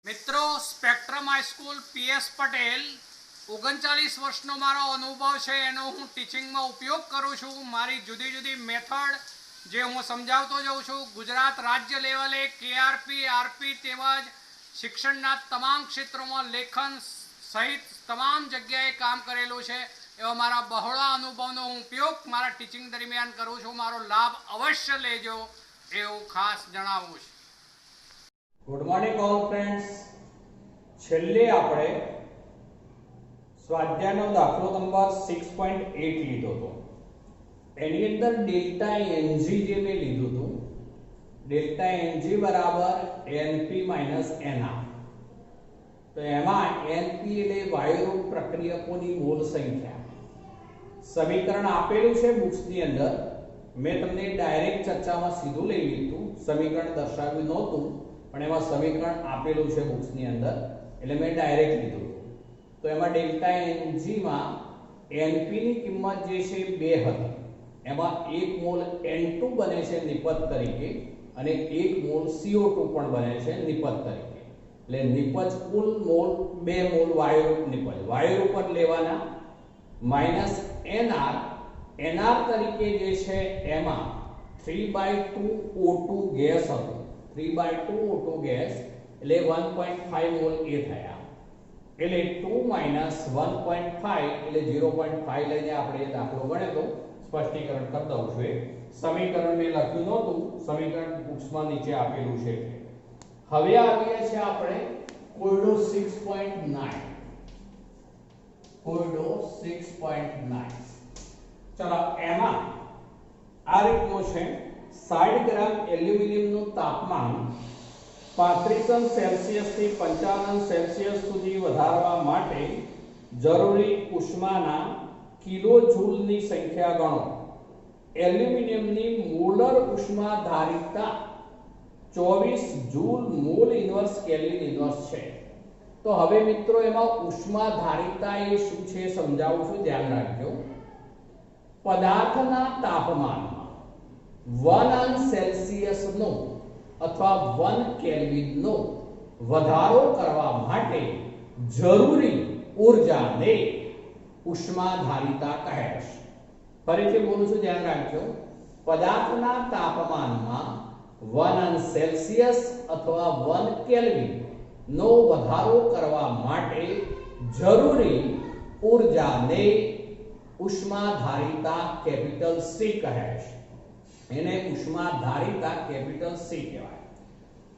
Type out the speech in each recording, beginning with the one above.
મિત્રો spectrum high school PS Patel 39 વર્ષનો મારો અનુભવ છે એનો હું ટીચિંગમાં ઉપયોગ કરું છું। મારી જુદી જુદી મેથડ જે હું સમજાવતો જાઉં છું। ગુજરાત રાજ્ય લેવલે કેઆરપી આરપી તેમજ શિક્ષણના તમામ ક્ષેત્રોમાં લેખન સહિત તમામ જગ્યાએ કામ કરેલું છે। એવા મારા બહોળા અનુભવનો હું ઉપયોગ મારા ટીચિંગ દરમિયાન કરું છું। મારો લાભ અવશ્ય લેજો એવું ખાસ જણાવું છું। Good morning all friends. छेल्ले आपणे स्वाध्यायનો દાખલો નંબર 6.8 લીધો હતો। એની અંદર ડેલ્ટા એનજી જે મેં લીધું હતું, ડેલ્ટા એનજી બરાબર એનપી માઈનસ એનઆર। તો એમાં એનપી એટલે વાયુરૂપ પ્રક્રિયકોની મોલ સંખ્યા। સમીકરણ આપેલું છે બુક્સની અંદર, મેં તમને ડાયરેક્ટ ચર્ચામાં સીધું લઈ લીધું, સમીકરણ દર્શાવ્યું નહોતું પણ એમાં સમીકરણ આપેલું છે બુક્સની અંદર એટલે મેં ડાયરેક્ટ લીધું। તો એમાં ડેલ્ટા એનજી માં એનપી ની કિંમત જે છે 2 હતી, એમાં 1 મોલ N2 બને છે નિપજ તરીકે અને 1 મોલ CO2 પણ બને છે નિપજ તરીકે। એટલે નિપજ કુલ મોલ 2 મોલ વાયુરૂપ નિપજ વાયુરૂપ જ લેવાના માઈનસ NR તરીકે જે છે એમાં 3/2 O2 ગેસ હતો। 3/2 O2 ગેસ એટલે 1.5 મોલ એ થયા, એટલે 2 માઈનસ 1.5 એટલે 0.5 લઈને આપણે એ દાખલો ગણ્યો તો સ્પષ્ટીકરણ કરી દઉં છું। સમીકરણ મેં લખ્યું નહોતું, સમીકરણ બુક્સમાં નીચે આપેલું છે। હવે આવીએ છીએ આપણે કોયડો 6.9। કોયડો 6.9 ચલો એમાં આ રીતનું છે। 60 ગ્રામ એલ્યુમિનિયમનું તાપમાન 35 સેલ્સિયસ થી 55 સેલ્સિયસ સુધી વધારવા માટે જરૂરી ઉષ્માના કિલો જૂલની સંખ્યા ગણો। એલ્યુમિનિયમની મોલર ઉષ્માધારિતા 24 joule mole inverse kelvin inverse છે। તો હવે મિત્રો એમાં ઉષ્માધારિતા એ શું છે સમજાવું છું, ધ્યાન રાખજો। પદાર્થના તાપમાનમાં 1 અંશ સેલ્સિયસ નો અથવા 1 કેલ્વિન નો વધારો કરવા માટે જરૂરી ઊર્જાને ઉષ્માધારિતા કહે છે। ફરીથી બોલું છું, ધ્યાન રાખજો। પદાર્થના તાપમાનમાં 1 અંશ સેલ્સિયસ અથવા 1 કેલ્વિન નો વધારો કરવા માટે જરૂરી ઊર્જાને ઉષ્માધારિતા કેપિટલ સી કહે છે। એને ઉષ્માધારિતા કેપિટલ સી કહેવાય।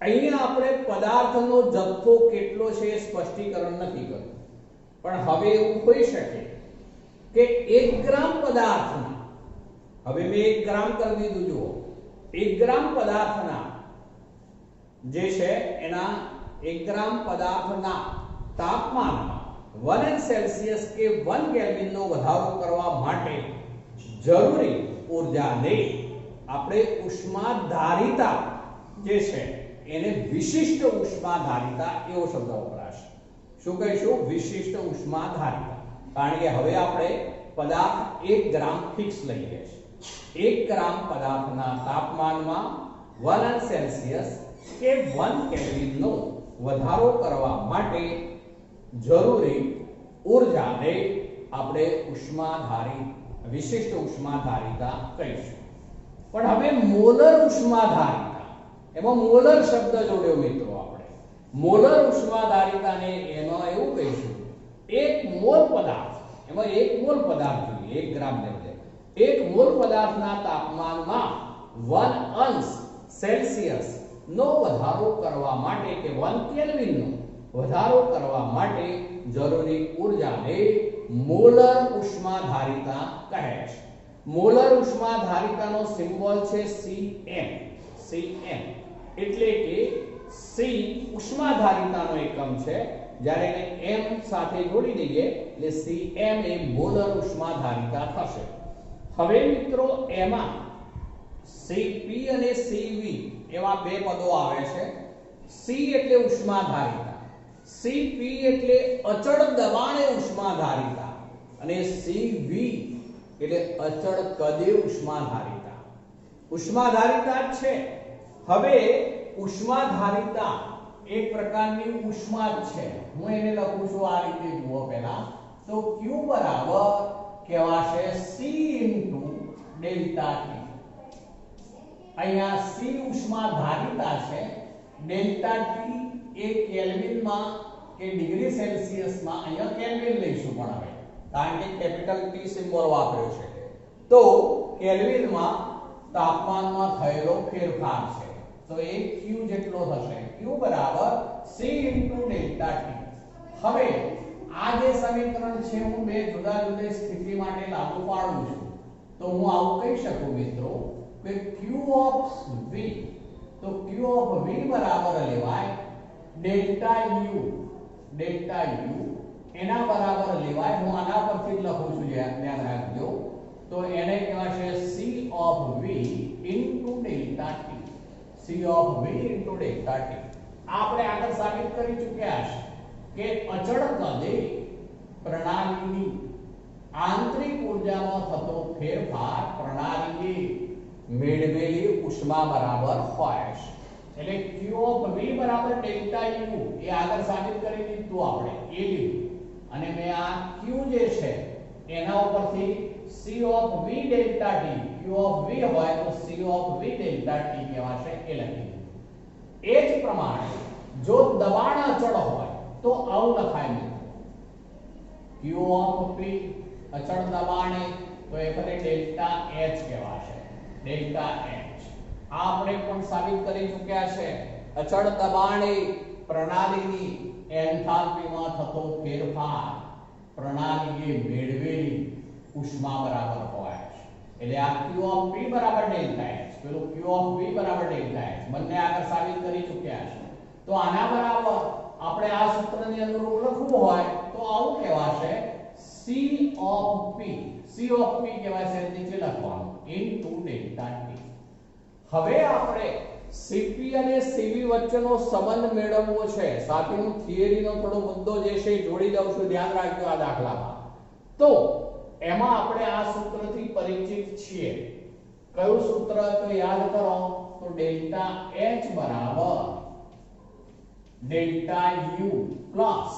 અહીંયા આપણે પદાર્થનો જથ્થો કેટલો છે એ સ્પષ્ટીકરણ નથી કર્યું, પણ હવે એવું હોઈ શકે કે 1 ગ્રામ પદાર્થના, હવે મેં 1 ગ્રામ કરી દીધું, જુઓ 1 ગ્રામ પદાર્થના જે છે એના 1 ગ્રામ પદાર્થના તાપમાનમાં 1 અંશ સેલ્સિયસ કે 1 કેલ્વિન નો વધારો કરવા માટે જરૂરી ઊર્જાને આપણે ઉષ્માધારિતા જે છે એને વિશિષ્ટ ઉષ્માધારિતા એવો શબ્દ વપરાશે। શું કહીશું? વિશિષ્ટ ઉષ્માધારિતા। કારણ કે હવે આપણે પદાર્થ 1 ગ્રામ ફિક્સ લઈએ છીએ। 1 ગ્રામ પદાર્થના તાપમાનમાં 1 અંશ સેલ્સિયસ કે 1 કેલ્વિન નો વધારો કરવા માટે જરૂરી ઊર્જાને આપણે ઉષ્માધારિત વિશિષ્ટ ઉષ્માધારિતા કહીશું। પણ હવે મોલર ઉષ્માધારિતા, એમાં મોલર શબ્દ જોડ્યો મિત્રો આપણે। મોલર ઉષ્માધારિતાને એમાં એવું કહીશું 1 મોલ પદાર્થ, એમાં 1 મોલ પદાર્થ જોઈએ, 1 ગ્રામ ને બદલે 1 મોલ પદાર્થના તાપમાનમાં 1 અંશ સેલ્સિયસ નો વધારો કરવા માટે કે 1 કેલ્વિન નો વધારો કરવા માટે જરૂરી ઊર્જાને મોલર ઉષ્માધારિતા કહે છે। મોલર ઉષ્માધારિતાનો સિમ્બોલ છે Cm। Cm એટલે કે C ઉષ્માધારિતાનો એકમ છે, જ્યારે એને m સાથે જોડી દઈએ એટલે Cm એ મોલર ઉષ્માધારિતા થશે। હવે મિત્રો એમાં Cp અને Cv એવા બે પદો આવે છે। C એટલે ઉષ્માધારિતા, Cp એટલે અચળ દબાણે ઉષ્માધારિતા અને Cv એટલે અચળ કદે ઉષ્માધારિતા છે। હવે ઉષ્માધારિતા એક પ્રકારની ઉષ્મા જ છે. હું એને લખું છું આ રીતે, જુઓ પહેલા તો Q બરાબર કહેવાશે C ડેલ્ટા T. અહીંયા C ઉષ્મા ધારિતા છે, ડેલ્ટા T એ કેલ્વિનમાં કે ડિગ્રી સેલ્સિયસમાં, અહીંયા કેલ્વિન લઈશું પણ હવે કારણ કે કેપિટલ T સિમ્બોલ વાપર્યો છે. તો કેલ્વિનમાં તાપમાનમાં થયેલો ફેરફાર છે, તો એ Q જેટલો થશે. Q બરાબર C ડેલ્ટા T. હવે આ જે સમીકરણ છે હું બે જુદા જુદા સ્થિતિ માટે લાગુ પાડું છું, તો હું આવું કહી શકું મિત્રો કે Q of V, તો Q of V બરાબર લેવાય ડેલ્ટા U એના બરાબર લેવાય, હું આના પરથી જ લખું છું, ધ્યાન રાખજો. તો એને કહેવાશે C of V delta T. C of V delta T. આપણે આગળ સાબિત કરી ચૂક્યા છે કે અચળ કદે પ્રણાલીની આંતરિક ઊર્જામાં થતો ફેરફાર પ્રણાલીએ મેળવેલી ઉષ્મા બરાબર હોય છે. એટલે Q of V બરાબર ડેલ્ટા U એ આગળ સાબિત કરી દીધું આપણે, એ લીધું, અને મેં આ Q જે છે એના ઉપરથી C of V delta T, Q of V હોય તો C of V delta T કહેવાશે, એ લખી દીધું. એ જ પ્રમાણે જો દબાણ અચળ હોય તો આવું લખાય મિત્રો, Q of P અચળ દબાણે તો એ ફરી ડેલ્ટા H કહેવાશે, ડેલ્ટા H. આ આપણે પણ સાબિત કરી ચૂક્યા છે, અચળ દબાણે પ્રણાલીની એન્થાલ્પીમાં થતો ફેરફાર પ્રણાલીએ મેળવેલી ઉષ્મા બરાબર હોય છે. એટલે આ Q of P બરાબર ડેલ્ટા H, પેલું Q of V બરાબર ડેલ્ટા H, બંને આગળ સાબિત કરી ચૂક્યા છે. તો આના બરાબર આપણે આ સૂત્રની અનુરૂપ લખવું હોય તો આવું કહેવાશે C of P. C of P કહેવાશે નીચે લખવાનું ઇન્ટુ ડેલ્ટા T. હવે આપણે Cp અને Cv વચ્ચેનો સંબંધ મેળવવો છે. સાથે હું થિયરીનો થોડો મુદ્દો જે છે જોડી દઉં છું, ધ્યાન રાખજો આ દાખલામાં. તો એમાં આપણે આ સૂત્રથી પરિચિત છીએ. કયું સૂત્ર તો યાદ કરો, તો ડેલ્ટા H બરાબર ડેલ્ટા U પ્લસ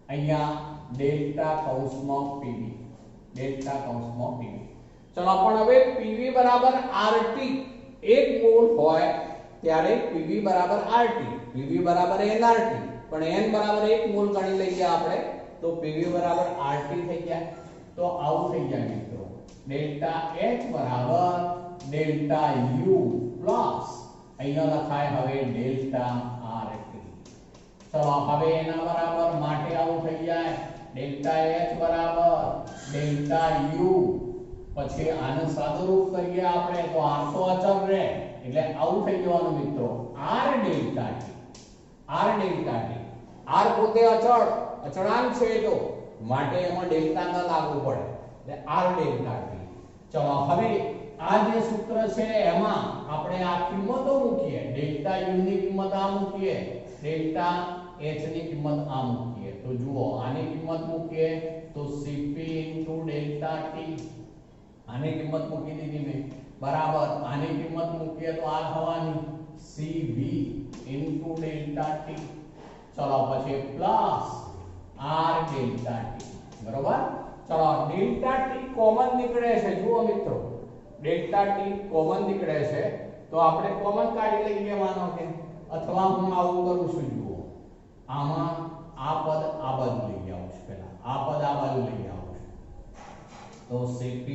અહીંયા ડેલ્ટા કૌંસમાં Pv, ડેલ્ટા કૌંસમાં Pv. ચલો પણ હવે Pv બરાબર RT 1 મોલ હોય ત્યારે Pv બરાબર RT, Pv બરાબર nRT, પણ n બરાબર 1 મોલ ગણી લઈએ આપણે તો Pv બરાબર RT થઈ ગયા. તો આવું થઈ જાય મિત્રો, ડેલ્ટા H બરાબર ડેલ્ટા U પ્લસ અહીંયા લખાય હવે ડેલ્ટા RT. ચલો હવે એના બરાબર માટે આવું થઈ જાય ડેલ્ટા H બરાબર ડેલ્ટા U, પછી આને સાદુરૂપ કરીએ આપણે તો r તો અચળ રહે એટલે આવું થઈ જવાનું મિત્રો r ડેલ્ટા T. r પોતે અચળાંક છે તો માટે એમાં ડેલ્ટા ન લાગુ પડે એટલે r ડેલ્ટા T. ચલો હવે આ જે સૂત્ર છે એમાં આપણે આ કિંમતો મૂકીએ, ડેલ્ટા U ની કિંમત આ મૂકીએ, ડેલ્ટા H ની કિંમત આ મૂકીએ. તો જુઓ આની કિંમત મૂકીએ તો Cp ડેલ્ટા T, આની કિંમત મૂકી દીધી મેં, બરાબર આની કિંમત મૂકીએ તો આ થવાની Cv ડેલ્ટા T. ચલો પછી પ્લસ r ડેલ્ટા T, બરાબર. ચલો ડેલ્ટા T કોમન નીકળે છે, જુઓ મિત્રો ડેલ્ટા T કોમન નીકળે છે તો આપણે કોમન કાઢી લઈએ માનો કે, અથવા હું આવું કરું છું, જુઓ આમાં આ પદ આ બાજુ લઈ આવું છું, પહેલા આ પદ આ બાજુ લઈ આવું છું, તો Cp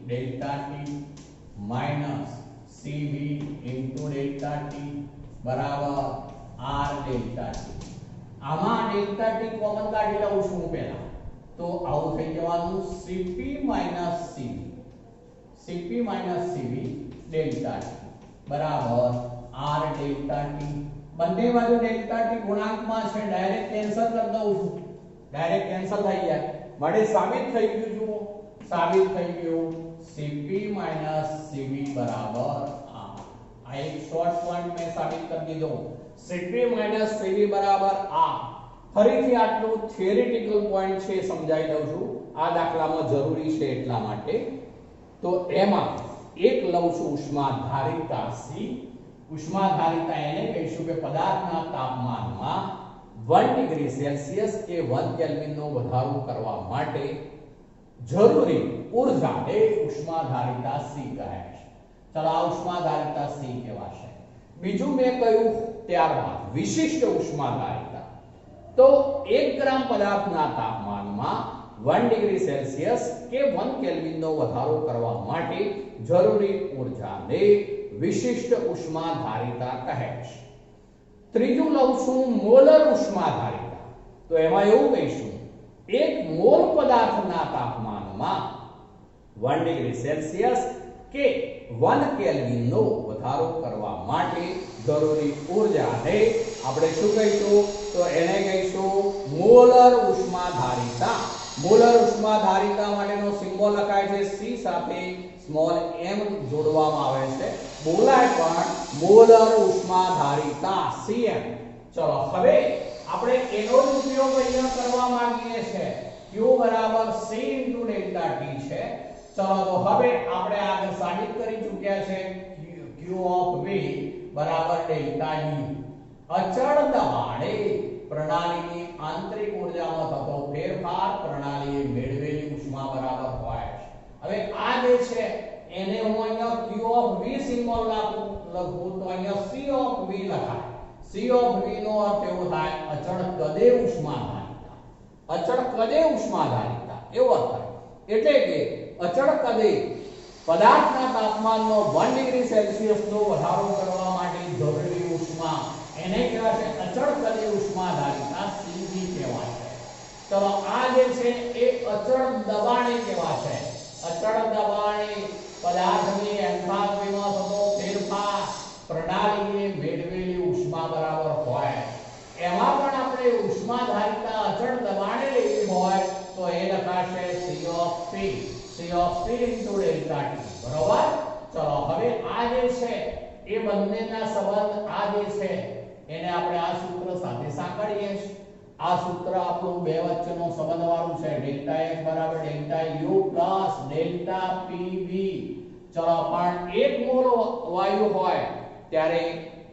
delta T minus Cv delta T બરાબર r ડેલ્ટા T. આમાં ડેલ્ટા T કોમન કાઢી લઉં છું હું પહેલા, તો આવું થઈ જવાનું Cp Cv ડેલ્ટા T બરાબર r ડેલ્ટા T. બંને બાજુ ડેલ્ટા T ગુણાંકમાં છે, ડાયરેક્ટ કેન્સલ કરી દઉં છું, ડાયરેક્ટ કેન્સલ થઈ જાય. માટે સાબિત થઈ ગયું, જુઓ સાબિત થઈ ગયું Cp Cv બરાબર r. આ એક શોર્ટ પોઈન્ટ મેં સાબિત કરી દીધો, Cp Cv બરાબર r. ફરીથી આટલું થિયરિટિકલ પોઈન્ટ છે સમજાઈ દઉં છું, આ દાખલામાં જરૂરી છે એટલા માટે. તો એમાં એક લઉં છું ઉષ્મા ધારિતા C ઉષ્માધારિતા એને કહીશું કે પદાર્થના તાપમાનમાં 1 ડિગ્રી સેલ્સિયસ કે 1 કેલ્વિનનો વધારો કરવા માટે જરૂરી ઊર્જાને ઉષ્માધારિતા C કહે છે. ચલો આ ઉષ્માધારિતા C કહેવાશે. બીજું મેં કહ્યું ત્યારબાદ વિશિષ્ટ ઉષ્માધારિતા. તો 1 ગ્રામ પદાર્થના તાપમાનમાં 1 ડિગ્રી સેલ્સિયસ કે 1 કેલ્વિનનો વધારો કરવા માટે જરૂરી ઊર્જાને વિશિષ્ટ ઉષ્માધારિતા કહે છે. ત્રીજું લઉં છું મોલર ઉષ્માધારિતા. તો એમાં એવું કહીશું 1 મોલ પદાર્થના તાપમાનમાં 1 ડિગ્રી સેલ્સિયસ કે 1 કેલ્વિનનો વધારો કરવા માટે જરૂરી ઊર્જાને આપણે શું કહીશું? તો એને કહીશું મોલર ઉષ્માધારિતા. મોલર ઉષ્માધારિતા માટેનો સિમ્બોલ લખાય છે C સાથે સ્મોલ m જોડવામાં આવે છે. બોલાય પણ મોલર ઉષ્માધારિતા Cm. ચલો હવે આપણે એનો જ ઉપયોગ અહીંયા કરવા માંગીએ છીએ. Q બરાબર C * ડેલ્ટા T છે. ચલો તો હવે આપણે આગળ સાબિત કરી ચૂક્યા છે Q of V બરાબર ડેલ્ટા E. અચળ દબાણે પ્રણાલીની આંતરિક ઊર્જામાં થતો ફેરફાર પ્રણાલીએ મેળવેલી ઉષ્મા બરાબર હોય છે. હવે આ જે છે એને હું અહીંયા Q of V સિમ્બોલ લખું તો અહીંયા C of V લખાય. C of V નો અર્થ એવો થાય અચળ કદે ઉષ્માધારિતા. અચળ કદે ઉષ્માધારિતા એવો અર્થ થાય. એટલે કે અચળ કદે પદાર્થના તાપમાનનો 1 ડિગ્રી સેલ્સિયસનો વધારો કરવા માટે જરૂરી ઉષ્મા એને કહેવાય છે અચળ કદે ઉષ્માધારિતા Cv કહેવાય છે. ચલો આ જે છે એ અચળ દબાણે કહેવાય છે. અચળ દબાણે પદાર્થની એન્થાલ્પીમાં થતો ફેરફાર પ્રણાલીએ મેળવેલી ઉષ્મા બરાબર હોય. એમાં પણ આપણે ઉષ્માધારિતા અચળ દબાણે લેવી હોય તો એ લખાશે C of P. C of P into delta T. બરોબર? ચલો હવે આ જે છે એ બંનેના સંબંધ આ જે છે એને આપણે આ સૂત્ર સાથે સાંકળીએ છીએ. આ સૂત્ર આપણું બે વચ્ચેનો સંબંધ વાળું છે. ડેલ્ટા F બરાબર delta U plus delta PV. ચલો પણ 1 મોલ વાયુ હોય ત્યારે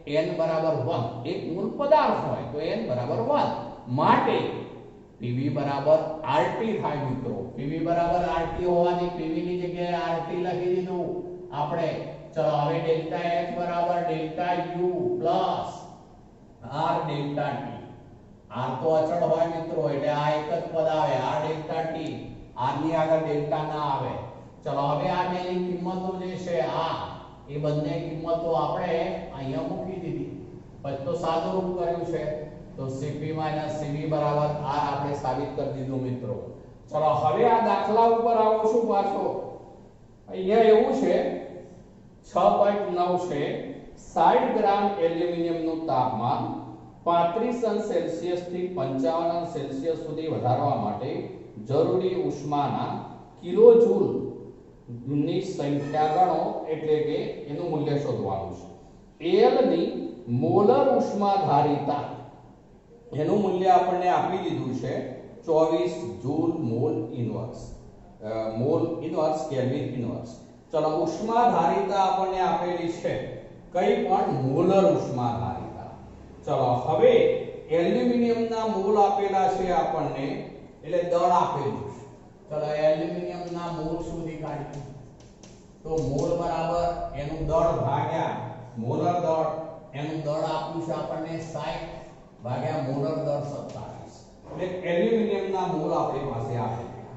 n બરાબર 1. 1 મોલ પદાર્થ હોય તો n બરાબર 1. માટે PV બરાબર RT થાય મિત્રો. PV બરાબર RT હોવાથી PV ની જગ્યાએ RT લખી દીધું આપણે. ચલો હવે ડેલ્ટા F બરાબર delta U plus R delta T. R તો અચળ હોય મિત્રો એટલે આ એક જ પદ આવે R ડેલ્ટા T. R ની આગળ ડેલ્ટા ના આવે. ચલો હવે આ બેની કિંમતો જે છે આ એ બંને કિંમતો આપણે અહીંયા મૂકી દીધી. પછી તો સાદું રૂપ કર્યું છે તો Cp - Cv બરાબર R આપણે સાબિત કરી દીધું મિત્રો. ચલો હવે આ દાખલા ઉપર આવું છું પાછો. અહીંયા એવું છે 6.9 છે 60 ગ્રામ એલ્યુમિનિયમનું તાપમાન 35 સેલ્સિયસ થી 55 સેલ્સિયસ સુધી વધારવા માટે જરૂરી ઉષ્માના કિલોજૂલ ની સંખ્યા ગણો એટલે કે એનું મૂલ્ય શોધવાનું છે. L ની મોલર ઉષ્માધારિતા એનું મૂલ્ય આપણને આપી દીધું છે 24 joule mole inverse. Mall inverse kelvin inverse. ચલો ઉષ્માધારિતા આપણને આપેલી છે કઈ પણ મોલર ઉષ્માધારિતા. ચલો હવે એલ્યુમિનિયમના મોલ આપેલા છે આપણને એટલે દળ આપેલું છે. ચલો એલ્યુમિનિયમના મોલ શોધી કાઢીએ તો મોલ બરાબર એનું દળ ભાગ્યા મોલર દળ. એનું દળ આપ્યું છે આપણને 60 ભાગ્યા મોલર દળ 27. એટલે એલ્યુમિનિયમના મોલ આપણી પાસે આપેલા.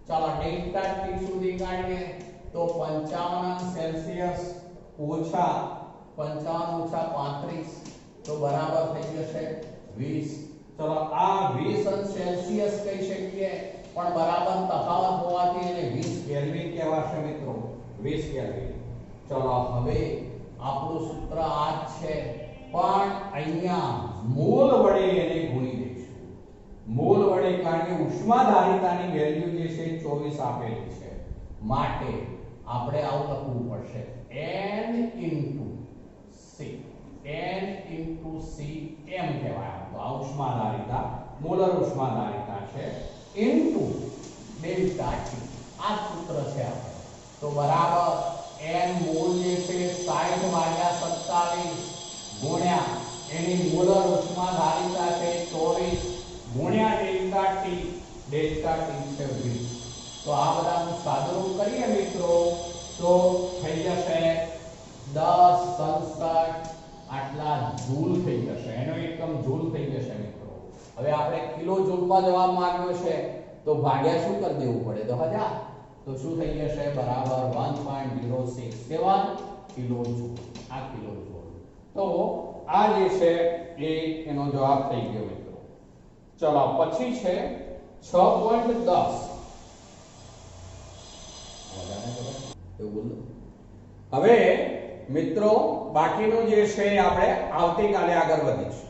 ચલો ડેલ્ટા T શોધી કાઢીએ તો 55 સેલ્સિયસ ઓછા 55 ઓછા 35 તો બરાબર થઈ જશે 20. ચલો આ 20 સેલ્સિયસ કહી શકીએ પણ બરાબર તફાવત હોવાથી એને 20 કેલ્વિન કહેવાશે મિત્રો. 20 કેલ્વિન. ચલો હવે આપણું સૂત્ર આ જ છે પણ અહીંયા મોલ વડે એને ગુણી દઈશું. મોલ વડે કારણ કે ઉષ્માધારિતાની વેલ્યુ જે છે 24 આપેલી છે માટે આપણે આવું લખવું પડશે n into c. n into c એમ કહેવાય. તો આ ઉષ્માધારિતા મોલર ઉષ્માધારિતા છે into ડેલ્ટા T. આ સૂત્ર છે આપણે. તો બરાબર n મોલ જે છે 60 ભાગ્યા 27 ગુણ્યા એની મોલર ઉષ્માધારિતા છે 24 ગુણ્યા ડેલ્ટા ટી છે 20. તો આ બધાનું સાદુરૂપ કરીએ મિત્રો તો થઈ જશે 10 આટલા જૂલ થઈ જશે. એનો એકમ જૂલ થઈ જશે મિત્રો. હવે આપણે કિલો જૂલમાં જવાબ માંગ્યો છે તો ભાગ્યા શું કરી દેવું પડે તો 1000. તો શું થઈ જશે બરાબર 1.067 કિલો જૂલ. આ કિલો જૂલ. તો આ જે છે એ એનો જવાબ થઈ ગયો મિત્રો. ચલો પછી છે 6.10. હવે મિત્રો બાકીનું જે છે આપણે આવતીકાલે આગળ વધીશું.